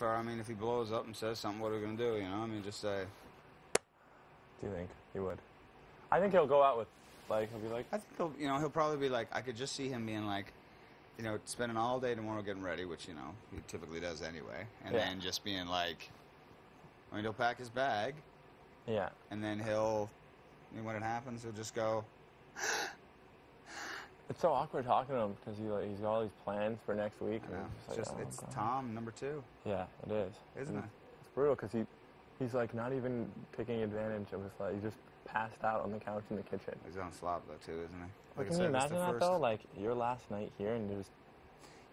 Or, I mean, if he blows up and says something, what are we going to do, you know? I mean, just say... Do you think he would? I think he'll go out with, like, he'll be like... I think he'll probably be like, I could just see him being like, spending all day tomorrow getting ready, which, he typically does anyway. And then just being like, he'll pack his bag. Yeah. And then when it happens, he'll just go... It's so awkward talking to him because he's got all these plans for next week. And it's Tom, number 2. Yeah, it is. Isn't it? It's brutal because he's like not even taking advantage of his life. He just passed out on the couch in the kitchen. He's on slop though too, isn't he? Can you imagine that though? Like your last night here and you're just...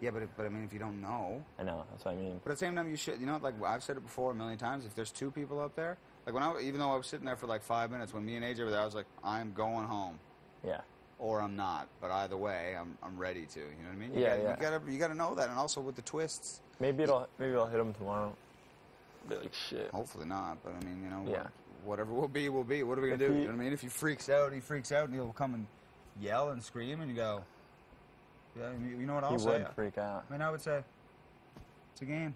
Yeah, but I mean, if you don't know... I know, that's what I mean. But at the same time, you should, like I've said it before a million times, if there's 2 people up there, like even though I was sitting there for like 5 minutes, when me and AJ were there, I was like, I'm going home. Yeah. Or I'm not, but either way, I'm ready to. You know what I mean? You gotta know that, and also with the twists. Maybe I'll hit him tomorrow. Be like shit. Hopefully not, but I mean, whatever will be, will be. What are we gonna do? You know what I mean? If he freaks out, he and he'll come and yell and scream, and you go, yeah, you know what I'll say? He would freak out. I mean, I would say, it's a game.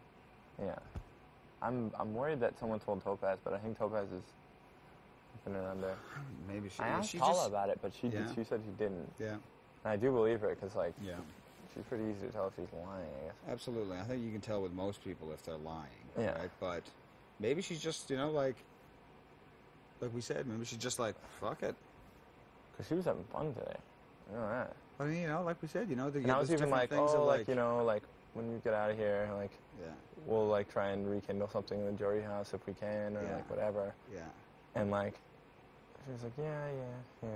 Yeah, I'm worried that someone told Topaz, but I think Topaz is. Under. Maybe she. I asked Paula about it, but she said she didn't. Yeah. And I do believe her because she's pretty easy to tell if she's lying, I guess. Absolutely, I think you can tell with most people if they're lying. Yeah. Right? But maybe she's just like we said, maybe she's just like fuck it. Because she was having fun today. I know that. But I mean, like we said, and I was even like, when you get out of here, like, we'll like try and rekindle something in the Jory house if we can, or like whatever. Yeah. And like. She was like, yeah,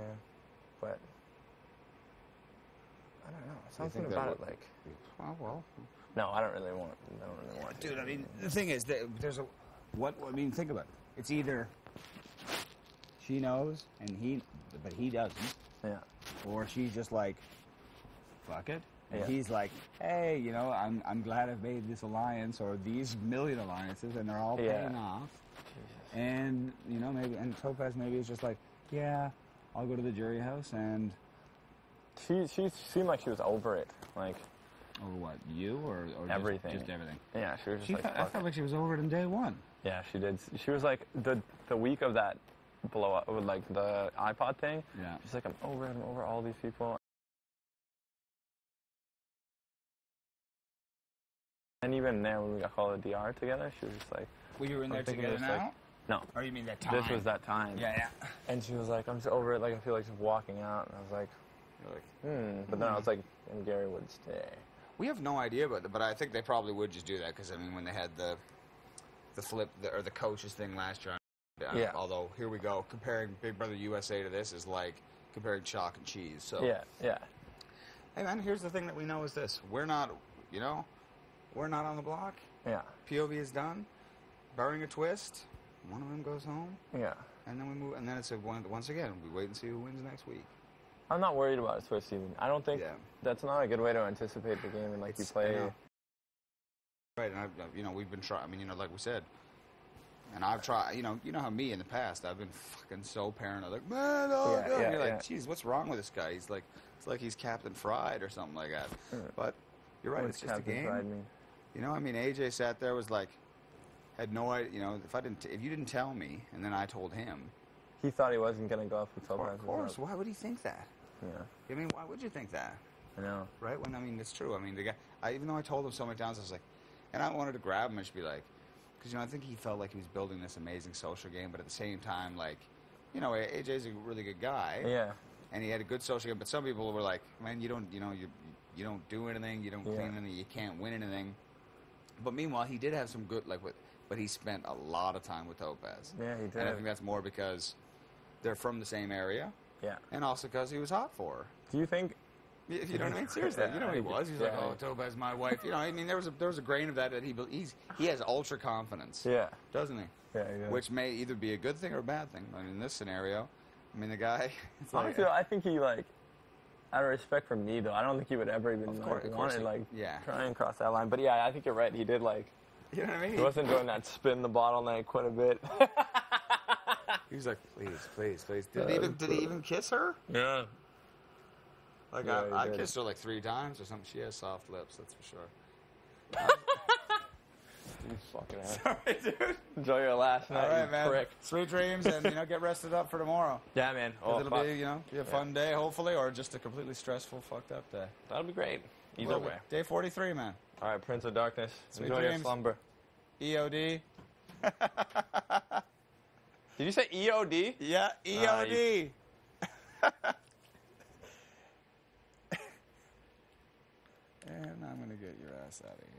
but I don't know, something about it, like, well. No, I don't really want it. Dude, I mean, the thing is, there's think about it. It's either she knows but he doesn't. Yeah. Or she's just like, fuck it. And Yeah. he's like, hey, I'm glad I've made this alliance or these million alliances and they're all paying off. And, and Topaz maybe is just like, yeah, I'll go to the jury house and... She seemed like she was over it, like... Over what, you or everything. Just everything? Yeah, she was just I felt like she was over it in day one. Yeah, she did. She was like, the week of that blow-up, with like the iPod thing, she's like, I'm over all these people. And even there, when we got called to DR together, she was just like... Well, you were in there together now? Like, no. Or you mean that time? This was that time. Yeah. And she was like, I'm just over it, like, I feel like just walking out. And I was like, But then I was like, and Gary would stay. We have no idea about that, but I think they probably would just do that, because, I mean, when they had the flip, or the coaches thing last year, although, here we go, comparing Big Brother USA to this is like comparing chalk and cheese, so. Yeah. Hey, man, here's the thing that we know is this. We're not, we're not on the block. Yeah. POV is done. Barring a twist, one of them goes home. Yeah. And then we move, and then it's once again, we wait and see who wins next week. I'm not worried about a twist even. I don't think that's not a good way to anticipate the game and like you play. Right, and we've been trying. I mean, like we said, and I've tried. You know how me in the past, I've been fucking so paranoid. Like, man, you're like, geez, what's wrong with this guy? He's like, it's like he's Captain Fried or something like that. But you're right, it's just Captain a game. Fried mean? I mean, AJ sat there, was like, had no idea. If you didn't tell me, and then I told him, he thought he wasn't gonna go off with Topaz. Of course, why would he think that? Yeah. I mean, why would you think that? I know. Right? When, I mean, it's true. I mean, the guy, even though I told him so many times, I was like, and I wanted to grab him and just be like, because, I think he felt like he was building this amazing social game, but at the same time, like, AJ's a really good guy. Yeah. And he had a good social game, but some people were like, man, you don't do anything, you don't clean anything, you can't win anything. But meanwhile, he did have some good, but he spent a lot of time with Topaz. Yeah, he did. And I think that's more because they're from the same area. Yeah. And also because he was hot for her. Do you think... If you know what I mean? Seriously, he was. He's like, oh, Topaz, my wife. I mean, there was a grain of that he has ultra confidence. Yeah. Doesn't he? Yeah, he does. Which may either be a good thing or a bad thing. I mean, in this scenario, the guy... I think he, out of respect for me, though, I don't think he would ever even want to, try and cross that line. But, yeah, I think you're right. He did, You know what I mean? He wasn't doing that spin the bottle night quite a bit. He was like, please. Did he even kiss her? Yeah. I kissed her 3 times or something. She has soft lips, that's for sure. You fucking ass. Sorry, dude. Enjoy your last night, all right, man. prick. Sweet dreams, and get rested up for tomorrow. Yeah, man. Oh, it'll be be a fun day, hopefully, or just a completely stressful, fucked up day. That'll be great. Either way. Day 43, man. All right, Prince of Darkness. Sweet Enjoy dreams. your slumber. EOD. Did you say EOD? Yeah, EOD. And I'm gonna get your ass out of here.